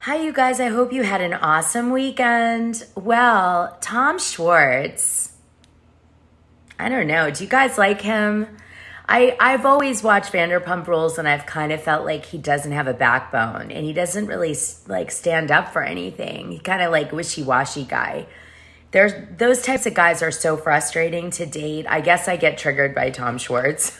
Hi, you guys. I hope you had an awesome weekend. Well, Tom Schwartz, I don't know. Do you guys like him? I've always watched Vanderpump Rules and I've kind of felt like he doesn't have a backbone and he doesn't really like stand up for anything. He kind of like wishy-washy guy. Those types of guys are so frustrating to date. I guess I get triggered by Tom Schwartz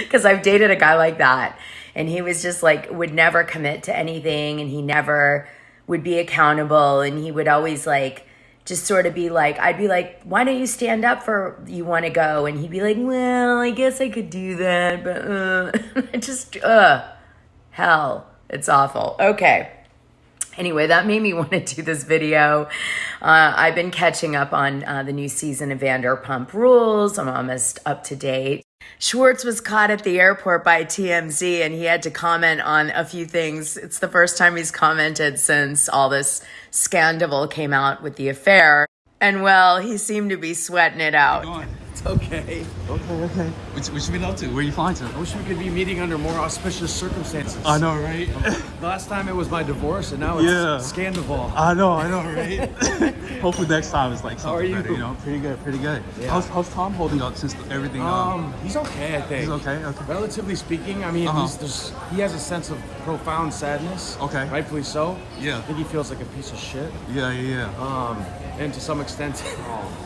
because I've dated a guy like that. And he was just like, would never commit to anything and he never would be accountable. And he would always like, just sort of be like, I'd be like, why don't you stand up for you want to go? And he'd be like, well, I guess I could do that. But I just, hell, it's awful. Okay. Anyway, that made me want to do this video. I've been catching up on the new season of Vanderpump Rules. I'm almost up to date. Schwartz was caught at the airport by TMZ and he had to comment on a few things. It's the first time he's commented since all this scandal came out with the affair. And well, he seemed to be sweating it out. It's okay. Okay. What you been up to? Where you flying to? I wish we could be meeting under more auspicious circumstances. I know, right? Last time it was my divorce, and now it's scandal. I know, right? Hopefully next time it's like something How are better, you know? Pretty good. Yeah. How's Tom holding up since everything? He's okay, I think. He's okay. Relatively speaking, I mean, he has a sense of profound sadness. Okay. Rightfully so. Yeah. I think he feels like a piece of shit. Yeah. And to some extent,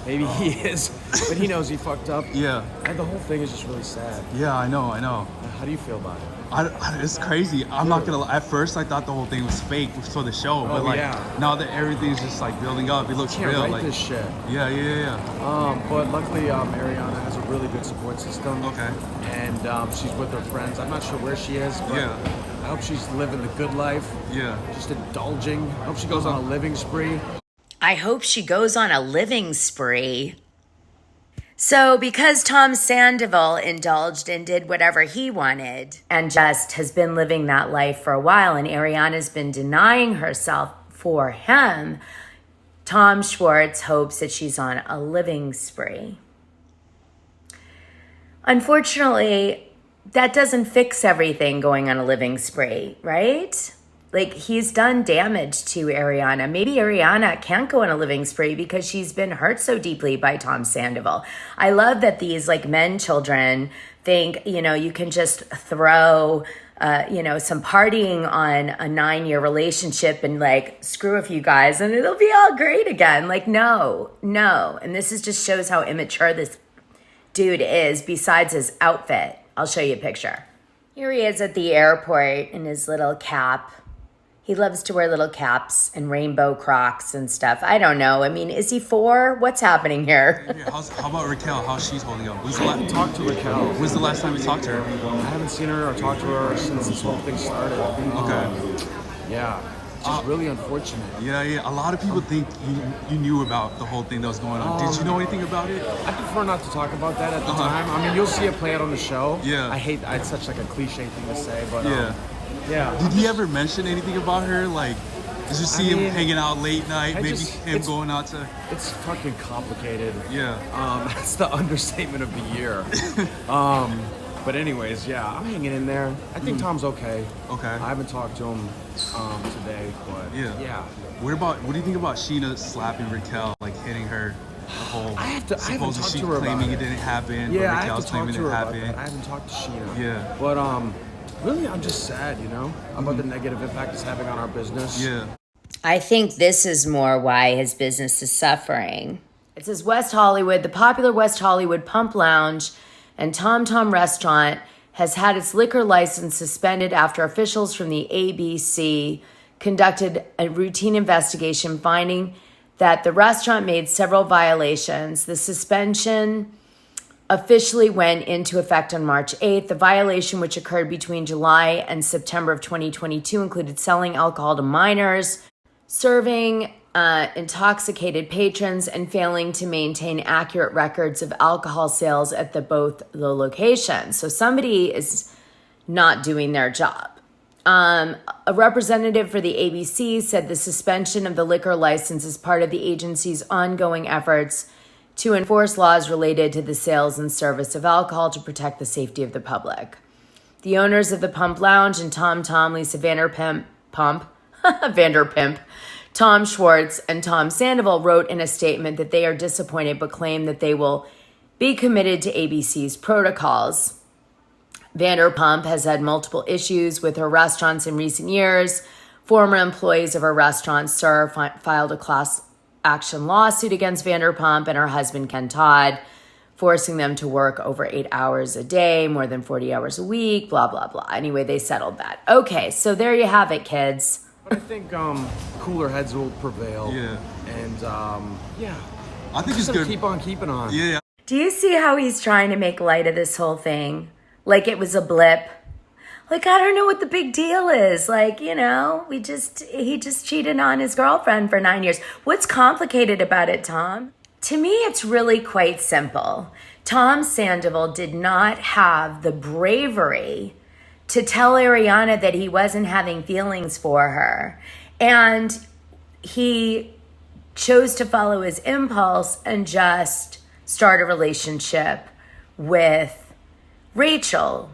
maybe he is, but he knows he fucked up. Yeah. And the whole thing is just really sad. Yeah, I know. How do you feel about it? It's crazy. I'm not gonna lie. At first, I thought the whole thing was fake for the show, but now that everything's just like building up, it looks You can't real. write Like this shit. Yeah. But luckily, Ariana has a really good support system. Okay. And she's with her friends. I'm not sure where she is, but Yeah. I hope she's living the good life. Yeah. Just indulging. I hope she goes on a living spree. I hope she goes on a living spree. So because Tom Sandoval indulged and did whatever he wanted and just has been living that life for a while and Ariana's been denying herself for him, Tom Schwartz hopes that she's on a living spree. Unfortunately, that doesn't fix everything going on a living spree, right? Like, he's done damage to Ariana. Maybe Ariana can't go on a living spree because she's been hurt so deeply by Tom Sandoval. I love that these, like, men children think, you can just throw, some partying on a 9-year relationship and, like, screw a few guys and it'll be all great again. Like, no. And this just shows how immature this dude is besides his outfit. I'll show you a picture. Here he is at the airport in his little cap. He loves to wear little caps and rainbow Crocs and stuff. I don't know. I mean, is he 4? What's happening here? Yeah. How about Raquel? How's she's holding up? Talk to Raquel. When's the last time you talked to her? I haven't seen her or talked to her since this whole thing started. Okay. Yeah. Just really unfortunate. Yeah. A lot of people think you knew about the whole thing that was going on. Did you know anything about it? I prefer not to talk about that at the time. I mean, you'll see it play out on the show. Yeah. It's such like a cliche thing to say, but yeah. Did he ever mention anything about her? Like, did you see him hanging out late night? Going out to... It's fucking complicated. Yeah. That's the understatement of the year. But anyways, yeah, I'm hanging in there. I think Tom's okay. Okay. I haven't talked to him today, but yeah. What do you think about Sheena slapping Raquel, like hitting her? The whole I haven't talked supposedly to her claiming about it didn't happen. Yeah, but I have Raquel's to talk claiming to her it about happened. that. I haven't talked to Sheena. Yeah. But really, I'm just sad, about the negative impact it's having on our business. Yeah. I think this is more why his business is suffering. It says West Hollywood, the popular West Hollywood Pump Lounge and Tom Tom Restaurant has had its liquor license suspended after officials from the ABC conducted a routine investigation finding that the restaurant made several violations. The suspension officially went into effect on March 8th. The violation, which occurred between July and September of 2022, included selling alcohol to minors, serving intoxicated patrons, and failing to maintain accurate records of alcohol sales at both the locations. So somebody is not doing their job. A representative for the ABC said the suspension of the liquor license is part of the agency's ongoing efforts to enforce laws related to the sales and service of alcohol to protect the safety of the public. The owners of the Pump Lounge and Tom Tom, Lisa Vanderpump, Vanderpimp, Tom Schwartz and Tom Sandoval wrote in a statement that they are disappointed but claim that they will be committed to ABC's protocols. Vanderpump has had multiple issues with her restaurants in recent years. Former employees of her restaurant, Sir, filed a class action lawsuit against Vanderpump and her husband, Ken Todd, forcing them to work over 8 hours a day, more than 40 hours a week, blah, blah, blah. Anyway, they settled that. Okay, so there you have it, kids. But I think cooler heads will prevail. Yeah. And, I think it's good. Keep on keeping on. Yeah. Do you see how he's trying to make light of this whole thing? Like it was a blip? Like, I don't know what the big deal is. Like, you know, he just cheated on his girlfriend for 9 years. What's complicated about it, Tom? To me, it's really quite simple. Tom Sandoval did not have the bravery to tell Ariana that he wasn't having feelings for her. And he chose to follow his impulse and just start a relationship with Raquel.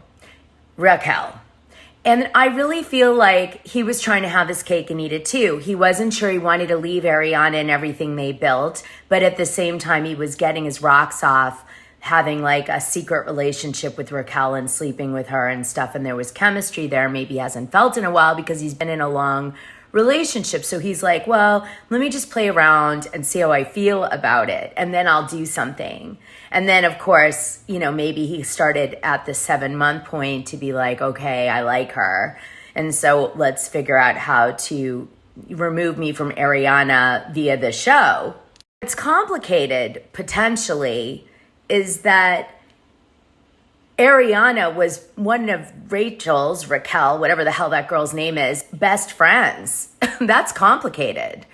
And I really feel like he was trying to have his cake and eat it too. He wasn't sure he wanted to leave Ariana and everything they built, but at the same time, he was getting his rocks off, having like a secret relationship with Raquel and sleeping with her and stuff. And there was chemistry there. Maybe he hasn't felt in a while because he's been in a long relationship. So he's like, well, let me just play around and see how I feel about it. And then I'll do something. And then, of course, you know, maybe he started at the 7-month point to be like, okay, I like her. And so let's figure out how to remove me from Ariana via the show. What's complicated, potentially, is that Ariana was one of Raquel, whatever the hell that girl's name is, best friends. That's complicated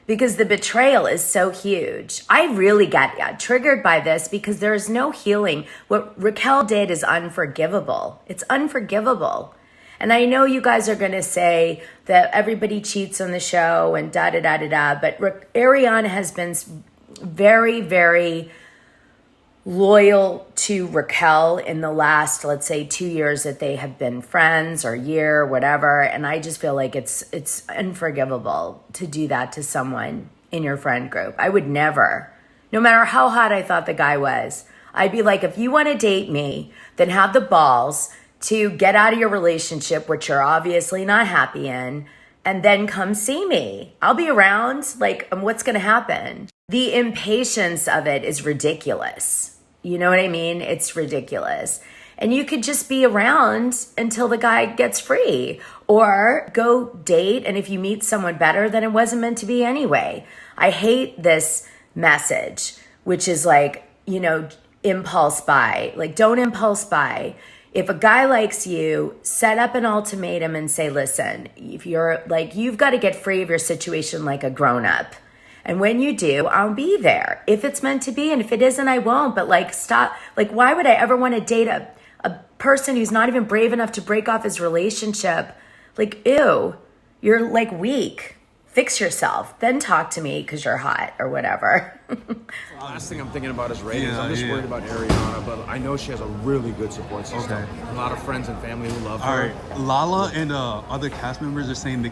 because the betrayal is so huge. I really got triggered by this because there is no healing. What Raquel did is unforgivable. It's unforgivable. And I know you guys are going to say that everybody cheats on the show and da-da-da-da-da, but Ariana has been very, very loyal to Raquel in the last, let's say, 2 years that they have been friends or year, whatever. And I just feel like it's unforgivable to do that to someone in your friend group. I would never, no matter how hot I thought the guy was, I'd be like, if you want to date me, then have the balls to get out of your relationship, which you're obviously not happy in, and then come see me. I'll be around. Like, what's going to happen? The impatience of it is ridiculous. You know what I mean? It's ridiculous. And you could just be around until the guy gets free or go date. And if you meet someone better, then it wasn't meant to be anyway. I hate this message, which is like, you know, impulse buy. Like, don't impulse buy. If a guy likes you, set up an ultimatum and say, listen, if you're like, you've got to get free of your situation like a grown up. And when you do, I'll be there. If it's meant to be, and if it isn't, I won't. But like, stop. Like, why would I ever want to date a person who's not even brave enough to break off his relationship? Like, ew, you're like weak. Fix yourself. Then talk to me because you're hot or whatever. The last thing I'm thinking about is ratings. I'm just worried about Ariana, but I know she has a really good support system. Okay. A lot of friends and family who love her. All right, Lala and other cast members are saying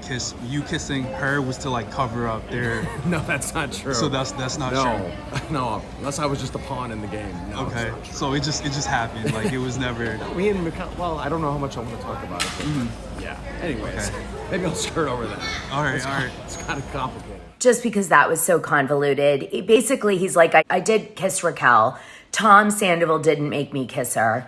you kissing her was to like cover up their. No, that's not true. So that's not true. No, unless I was just a pawn in the game. No, okay, so it just happened. Like it was never. Me and Raquel. Well, I don't know how much I want to talk about it. But yeah. Anyways, maybe I'll skirt over that. All right. It's kind of complicated. Just because that was so convoluted. Basically, he's like, I did kiss Raquel. Tom Sandoval didn't make me kiss her.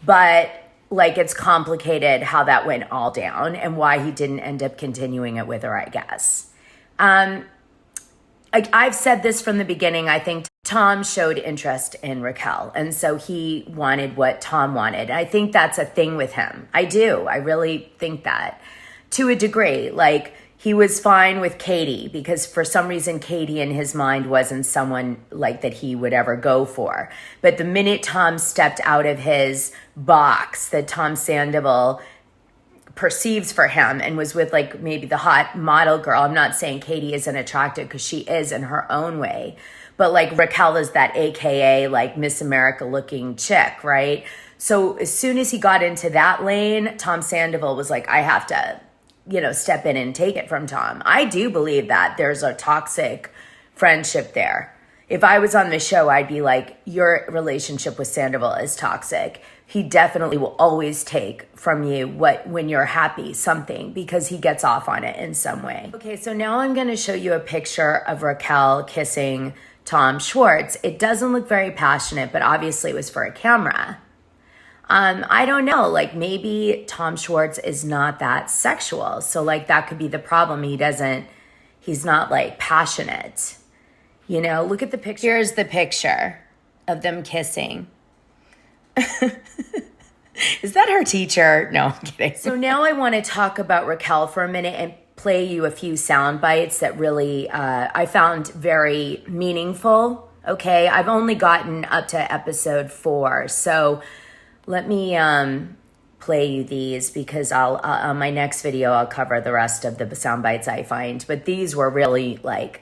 But, like, it's complicated how that went all down and why he didn't end up continuing it with her, I guess. I've said this from the beginning. I think Tom showed interest in Raquel. And so he wanted what Tom wanted. I think that's a thing with him. I do. I really think that. To a degree. Like, he was fine with Katie because for some reason Katie in his mind wasn't someone like that he would ever go for. But the minute Tom stepped out of his box that Tom Sandoval perceives for him and was with like maybe the hot model girl, I'm not saying Katie isn't attractive because she is in her own way, but like Raquel is that AKA like Miss America looking chick, right? So as soon as he got into that lane, Tom Sandoval was like, I have to step in and take it from Tom. I do believe that there's a toxic friendship there. If I was on the show, I'd be like, your relationship with Sandoval is toxic. He definitely will always take from you when you're happy, something, because he gets off on it in some way. Okay, so now I'm going to show you a picture of Raquel kissing Tom Schwartz. It doesn't look very passionate, but obviously it was for a camera. I don't know, like maybe Tom Schwartz is not that sexual. So like that could be the problem. He's not like passionate. Look at the picture. Here's the picture of them kissing. Is that her teacher? No, I'm kidding. So now I want to talk about Raquel for a minute and play you a few sound bites that really I found very meaningful. Okay, I've only gotten up to episode 4, so let me play you these because I'll on my next video I'll cover the rest of the sound bites I find. But these were really like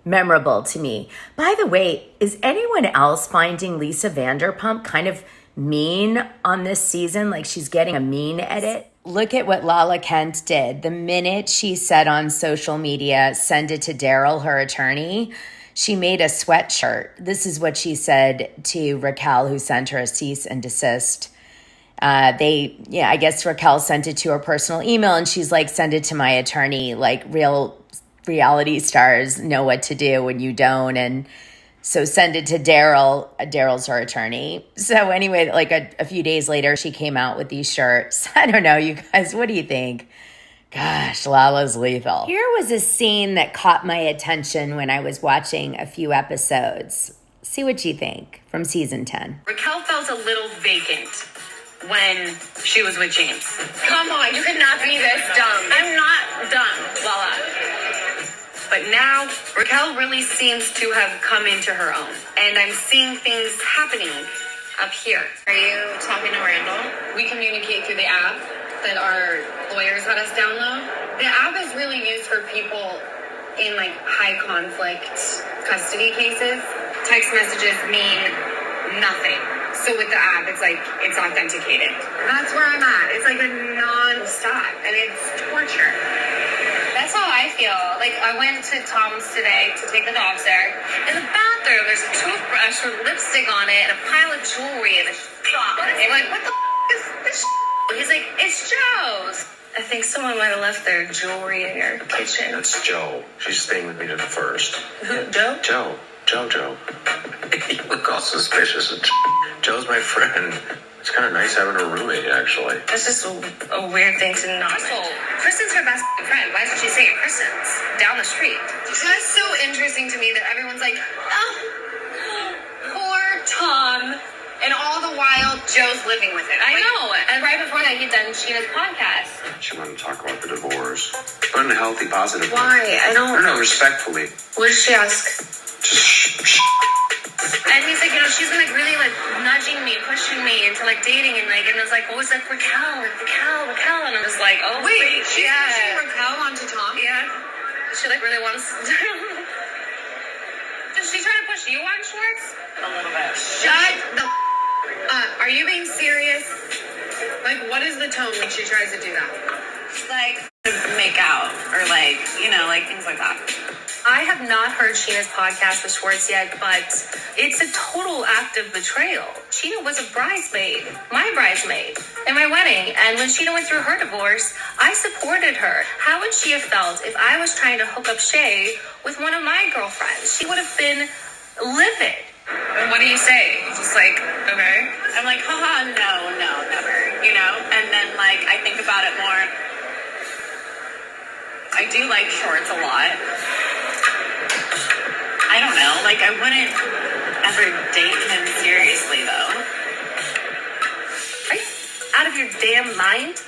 memorable to me. By the way, is anyone else finding Lisa Vanderpump kind of mean on this season? Like she's getting a mean edit? Look at what Lala Kent did. The minute she said on social media, send it to Daryl, her attorney, she made a sweatshirt. This is what she said to Raquel, who sent her a cease and desist. I guess Raquel sent it to her personal email and she's like, send it to my attorney. Like real reality stars know what to do when you don't. And so send it to Daryl. Daryl's her attorney. So anyway, like a few days later, she came out with these shirts. I don't know, you guys, what do you think? Gosh, Lala's lethal. Here was a scene that caught my attention when I was watching a few episodes. See what you think from season 10. Raquel felt a little vacant when she was with James. Come on, you cannot be this dumb. I'm not dumb, Lala. But now, Raquel really seems to have come into her own. And I'm seeing things happening up here. Are you talking to Randall? We communicate through the app that our lawyers had us download. The app is really used for people in like high conflict custody cases. Text messages mean nothing. So with the app, it's like, it's authenticated. That's where I'm at. It's like a non-stop and it's torture. That's how I feel. Like I went to Tom's today to take the dogs there. In the bathroom, there's a toothbrush with lipstick on it and a pile of jewelry and a I'm like, what the is this? He's like, it's Joe's. I think someone might have left their jewelry in your kitchen. That's Joe. She's staying with me to the first. Who, Joe? Joe. You look all suspicious. Joe's my friend. It's kind of nice having a roommate, actually. That's just a weird thing to not mention. Kristen's her best friend. Why isn't she staying at Kristen's down the street? That's so interesting to me that everyone's like, oh, poor Tom. And all the while, Joe's living with it. I know. And right before that, he'd done Sheena's podcast. She wanted to talk about the divorce, but in a healthy, positive way. Why? I don't No, respectfully. What did she ask? Just And he's like, she's been like really like nudging me, pushing me into like dating and like, and it's like, what was like Raquel? And I'm just like, oh wait, she's pushing Raquel onto Tom? Yeah. She like really wants. Is she trying to push you on Schwartz? A little bit. Shut the up. Are you being serious? Like, what is the tone when she tries to do that? Like, make out or like, like things like that. I have not heard Sheena's podcast with Schwartz yet, but it's a total act of betrayal. Sheena was a bridesmaid, my bridesmaid, in my wedding. And when Sheena went through her divorce, I supported her. How would she have felt if I was trying to hook up Shay with one of my girlfriends? She would have been livid. And what do you say? Just like, okay. I'm like, haha, no, never, And then like, I think about it more. I do like Schwartz a lot. I don't know, like I wouldn't ever date him seriously though. Are you out of your damn mind?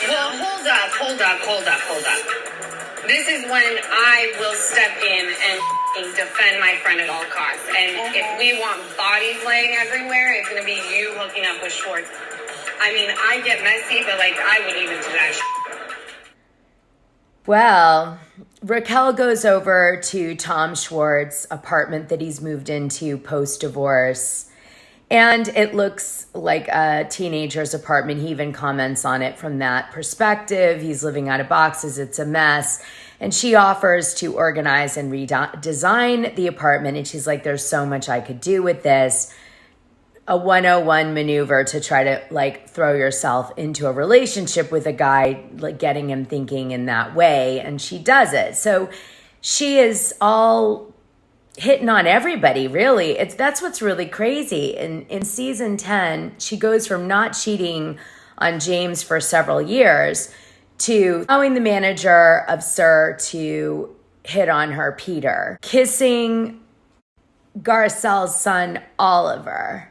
Well, hold up. This is when I will step in and defend my friend at all costs. And if we want bodies laying everywhere, it's gonna be you hooking up with Schwartz. I mean, I get messy, but like I wouldn't even do that shit. Well, Raquel goes over to Tom Schwartz's apartment that he's moved into post-divorce. And it looks like a teenager's apartment. He even comments on it from that perspective. He's living out of boxes. It's a mess. And she offers to organize and redesign the apartment. And she's like, there's so much I could do with this. A 101 maneuver to try to like throw yourself into a relationship with a guy, like getting him thinking in that way. And she does it. So she is all hitting on everybody, really. That's what's really crazy. In season 10, she goes from not cheating on James for several years to allowing the manager of SUR to hit on her, Peter, kissing Garcelle's son, Oliver,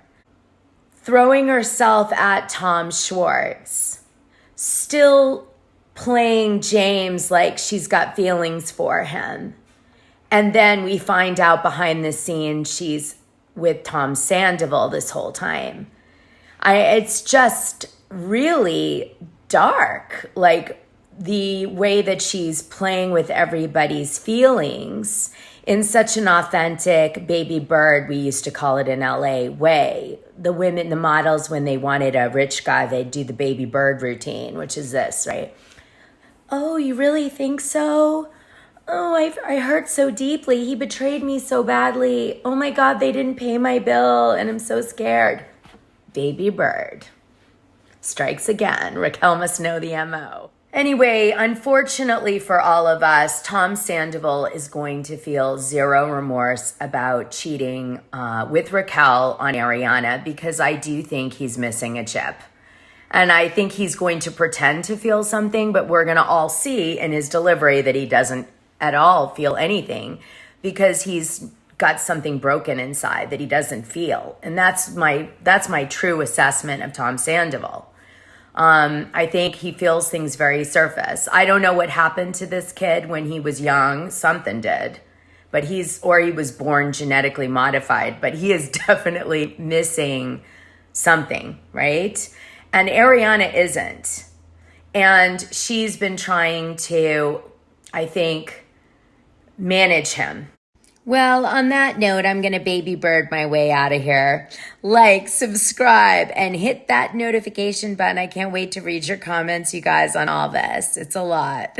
throwing herself at Tom Schwartz, still playing James like she's got feelings for him. And then we find out behind the scenes she's with Tom Sandoval this whole time. It's just really dark, like the way that she's playing with everybody's feelings in such an authentic baby bird, we used to call it in LA, way. The women, the models, when they wanted a rich guy, they'd do the baby bird routine, which is this, right? Oh, you really think so? Oh, I hurt so deeply. He betrayed me so badly. Oh my God, they didn't pay my bill and I'm so scared. Baby bird strikes again. Raquel must know the MO. Anyway, unfortunately for all of us, Tom Sandoval is going to feel zero remorse about cheating with Raquel on Ariana because I do think he's missing a chip. And I think he's going to pretend to feel something, but we're going to all see in his delivery that he doesn't at all feel anything because he's got something broken inside that he doesn't feel. And that's my true assessment of Tom Sandoval. I think he feels things very surface. I don't know what happened to this kid when he was young. Something did. But he was born genetically modified, but he is definitely missing something, right? And Ariana isn't. And she's been trying to, I think, manage him. Well, on that note, I'm going to baby bird my way out of here. Like, subscribe, and hit that notification button. I can't wait to read your comments, you guys, on all this. It's a lot.